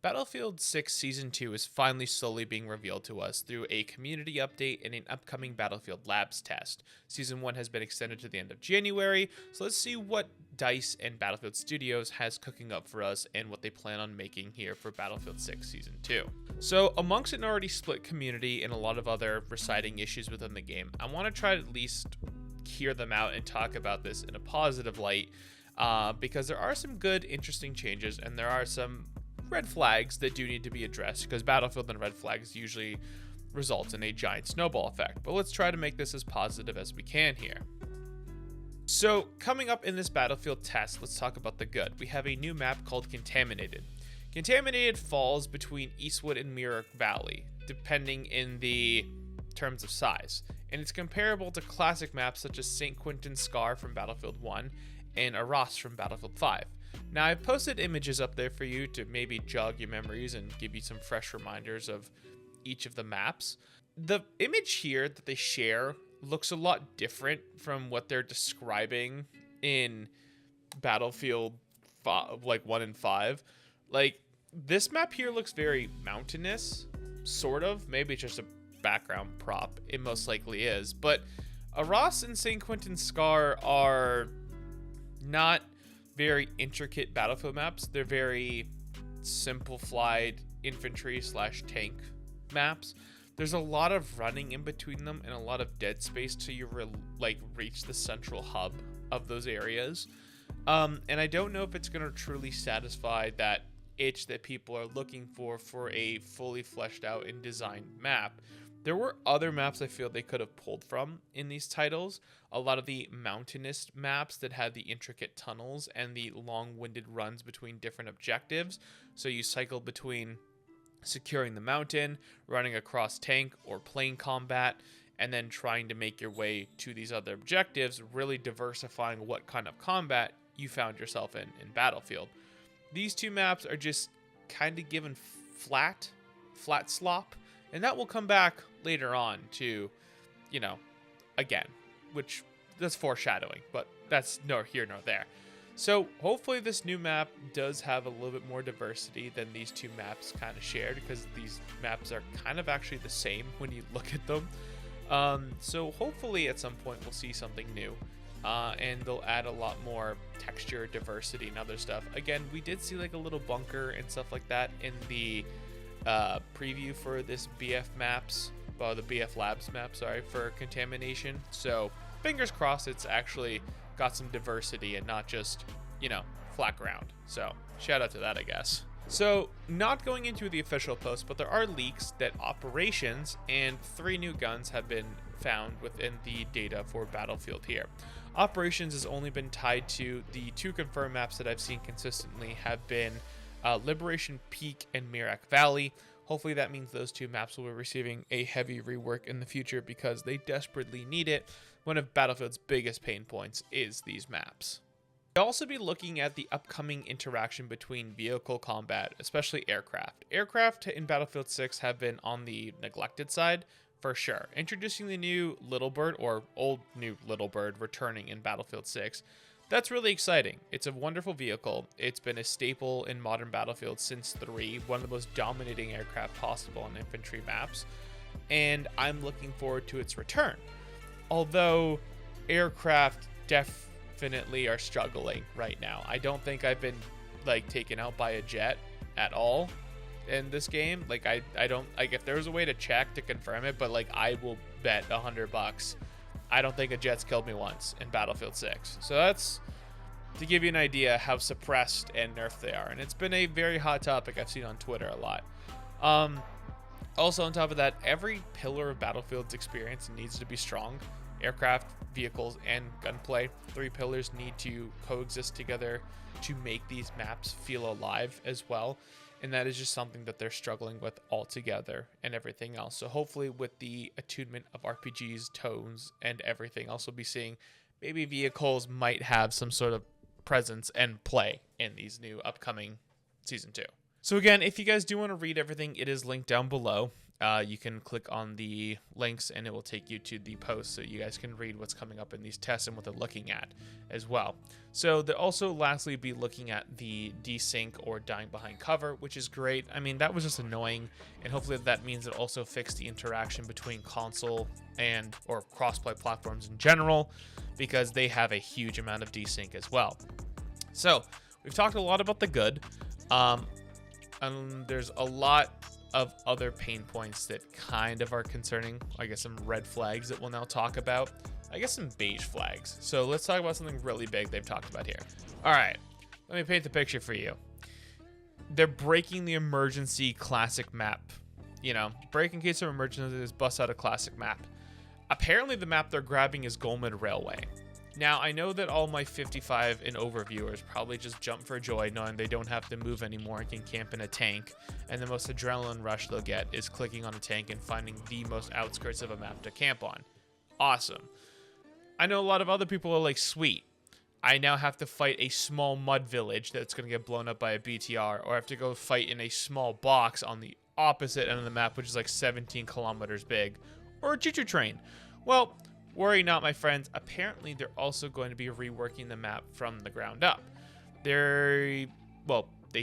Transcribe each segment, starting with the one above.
Battlefield 6 Season 2 is finally slowly being revealed to us through a community update and an upcoming Battlefield Labs test. Season 1 has been extended to the end of January, so let's see what DICE and Battlefield Studios has cooking up for us and what they plan on making here for Battlefield 6 Season 2. So, amongst an already split community and a lot of other reciting issues within the game, I want to try to at least hear them out and talk about this in a positive light, because there are some good, interesting changes, and there are some red flags that do need to be addressed, because Battlefield and red flags usually results in a giant snowball effect. But let's try to make this as positive as we can here. So coming up in this Battlefield test, let's talk about the good. We have a new map called Contaminated. Contaminated falls between Eastwood and Mirror Valley, depending in the terms of size, and it's comparable to classic maps such as St. Quentin Scar from Battlefield 1 and Arras from Battlefield 5. Now, I've posted images up there for you to maybe jog your memories and give you some fresh reminders of each of the maps. The image here that they share looks a lot different from what they're describing in Battlefield 5, like 1 and 5. Like, this map here looks very mountainous, sort of. Maybe it's just a background prop. It most likely is. But Arras and St. Quentin Scar are not very intricate Battlefield maps. They're very simplified infantry / tank maps. There's a lot of running in between them and a lot of dead space till you reach the central hub of those areas. And I don't know if it's going to truly satisfy that itch that people are looking for a fully fleshed out and designed map. There were other maps I feel they could have pulled from in these titles. A lot of the mountainous maps that had the intricate tunnels and the long-winded runs between different objectives. So you cycle between securing the mountain, running across tank or plane combat, and then trying to make your way to these other objectives, really diversifying what kind of combat you found yourself in Battlefield. These two maps are just kind of given flat slop. And that will come back later on to, again, which that's foreshadowing, but that's nor here nor there. So hopefully this new map does have a little bit more diversity than these two maps kind of shared, because these maps are kind of actually the same when you look at them. So hopefully at some point we'll see something new, and they'll add a lot more texture, diversity, and other stuff. Again, we did see like a little bunker and stuff like that in the preview for this the BF Labs map, for Contamination. So fingers crossed it's actually got some diversity and not just, flat ground. So shout out to that, I guess. So not going into the official post, but there are leaks that operations and 3 new guns have been found within the data for Battlefield here. Operations has only been tied to the 2 confirmed maps that I've seen consistently have been Liberation Peak and Mirac Valley. Hopefully that means those 2 maps will be receiving a heavy rework in the future, because they desperately need it. One of Battlefield's biggest pain points is these maps. We'll also be looking at the upcoming interaction between vehicle combat, especially aircraft. Aircraft in Battlefield 6 have been on the neglected side, for sure. Introducing the new Little Bird, or old new Little Bird, returning in Battlefield 6. That's really exciting. It's a wonderful vehicle. It's been a staple in modern Battlefield since 3, one of the most dominating aircraft possible on infantry maps, and I'm looking forward to its return. Although aircraft definitely are struggling right now. I don't think I've been taken out by a jet at all in this game. I don't, if there was a way to check to confirm it, but I will bet $100 I don't think a jet's killed me once in Battlefield 6. So that's to give you an idea how suppressed and nerfed they are. And it's been a very hot topic I've seen on Twitter a lot. Also, on top of that, every pillar of Battlefield's experience needs to be strong. Aircraft, vehicles, and gunplay. 3 pillars need to coexist together to make these maps feel alive as well. And that is just something that they're struggling with altogether and everything else. So hopefully with the attunement of RPGs, tones, and everything else, we'll be seeing maybe vehicles might have some sort of presence and play in these new upcoming Season 2. So again, if you guys do want to read everything, it is linked down below. you can click on the links and it will take you to the post so you guys can read what's coming up in these tests and what they're looking at as well. So they'll also lastly be looking at the desync or dying behind cover, which is great. I mean, that was just annoying, and hopefully that means it also fixed the interaction between console and or crossplay platforms in general, because they have a huge amount of desync as well. So we've talked a lot about the good. There's a lot of other pain points that kind of are concerning. I guess some red flags that we'll now talk about. I guess some beige flags. So let's talk about something really big they've talked about here. All right, let me paint the picture for you. They're breaking the emergency classic map. You know, break in case of emergency, just bust out a classic map. Apparently the map they're grabbing is Goldman Railway. Now, I know that all my 55 and over viewers probably just jump for joy knowing they don't have to move anymore and can camp in a tank, and the most adrenaline rush they'll get is clicking on a tank and finding the most outskirts of a map to camp on. Awesome. I know a lot of other people are like, sweet, I now have to fight a small mud village that's going to get blown up by a BTR, or I have to go fight in a small box on the opposite end of the map, which is like 17 kilometers big, or a choo-choo train. Well, worry not, my friends. Apparently, they're also going to be reworking the map from the ground up. They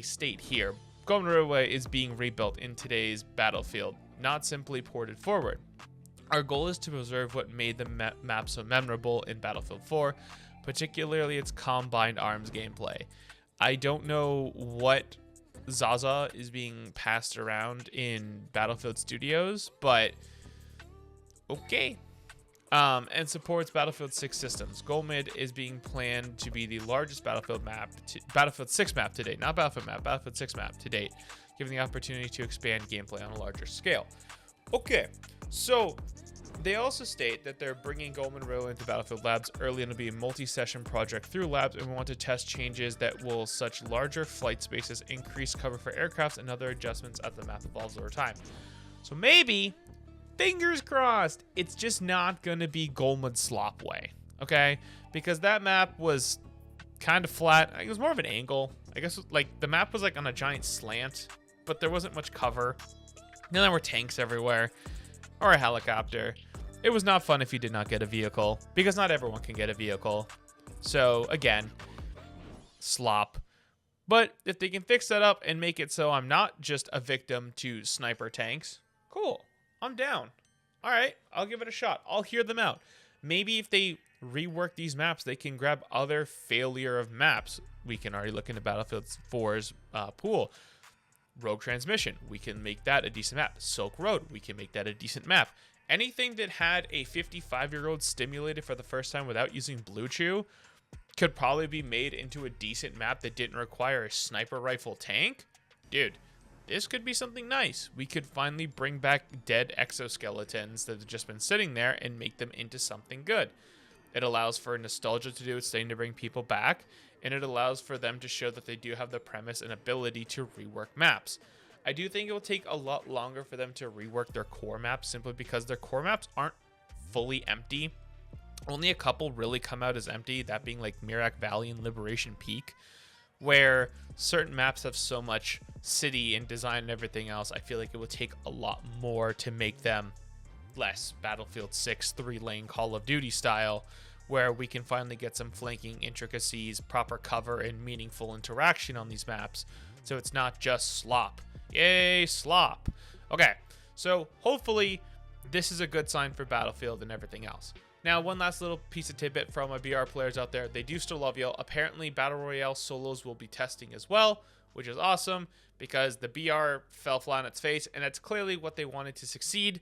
state here, Goldman Railway is being rebuilt in today's Battlefield, not simply ported forward. Our goal is to preserve what made the map so memorable in Battlefield 4, particularly its combined arms gameplay. I don't know what Zaza is being passed around in Battlefield Studios, but okay. And supports Battlefield 6 systems. Goldmid is being planned to be the largest Battlefield 6 map to date, not Battlefield map, Battlefield 6 map to date, giving the opportunity to expand gameplay on a larger scale. Okay, so they also state that they're bringing Goldman Railway into Battlefield Labs early, and it'll be a multi-session project through Labs, and we want to test changes that will such larger flight spaces, increase cover for aircrafts, and other adjustments as the map evolves over time. So maybe, fingers crossed, it's just not going to be Goldman Slopway, okay? Because that map was kind of flat. It was more of an angle. I guess like the map was like on a giant slant, but there wasn't much cover. Then there were tanks everywhere, or a helicopter. It was not fun if you did not get a vehicle, because not everyone can get a vehicle. So again, slop. But if they can fix that up and make it so I'm not just a victim to sniper tanks, cool. I'm down. All right, I'll give it a shot. I'll hear them out. Maybe if they rework these maps, they can grab other failure of maps. We can already look into Battlefield 4's pool. Rogue Transmission, we can make that a decent map. Silk Road, we can make that a decent map. Anything that had a 55-year-old stimulated for the first time without using Blue Chew could probably be made into a decent map that didn't require a sniper rifle tank. Dude, this could be something nice. We could finally bring back dead exoskeletons that have just been sitting there and make them into something good. It allows for nostalgia to do its thing to bring people back, and it allows for them to show that they do have the premise and ability to rework maps. I do think it will take a lot longer for them to rework their core maps, simply because their core maps aren't fully empty. Only a couple really come out as empty, that being like Mirak Valley and Liberation Peak, where certain maps have so much city and design and everything else. I feel like it will take a lot more to make them less Battlefield 6 3-lane Call of Duty style, where we can finally get some flanking intricacies, proper cover, and meaningful interaction on these maps, so it's not just slop. Yay, slop. Okay, so hopefully this is a good sign for Battlefield and everything else. Now, one last little piece of tidbit from my BR players out there. They do still love you. Apparently, Battle Royale solos will be testing as well, which is awesome, because the BR fell flat on its face, and that's clearly what they wanted to succeed.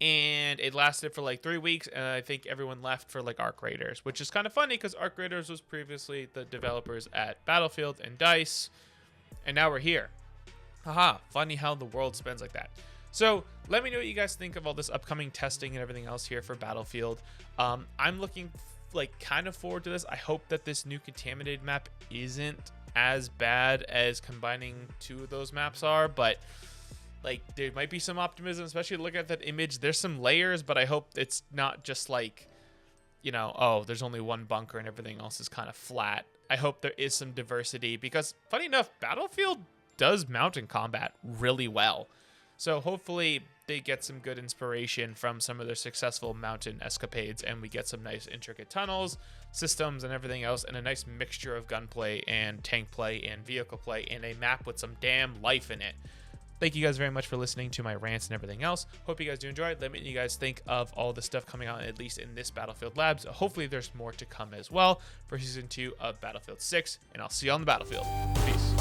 And it lasted for like 3 weeks, and I think everyone left for like Arc Raiders, which is kind of funny because Arc Raiders was previously the developers at Battlefield and DICE, and now we're here. Haha, funny how the world spins like that. So let me know what you guys think of all this upcoming testing and everything else here for Battlefield. I'm looking like kind of forward to this. I hope that this new contaminated map isn't as bad as combining two of those maps are, but like there might be some optimism, especially look at that image. There's some layers, but I hope it's not just like, you know, oh, there's only one bunker and everything else is kind of flat. I hope there is some diversity, because funny enough, Battlefield does mountain combat really well. So hopefully they get some good inspiration from some of their successful mountain escapades, and we get some nice intricate tunnels, systems, and everything else, and a nice mixture of gunplay and tank play and vehicle play, and a map with some damn life in it. Thank you guys very much for listening to my rants and everything else. Hope you guys do enjoy it. Let me know what you guys think of all the stuff coming out, at least in this Battlefield Labs. Hopefully there's more to come as well for Season 2 of Battlefield 6, and I'll see you on the battlefield. Peace.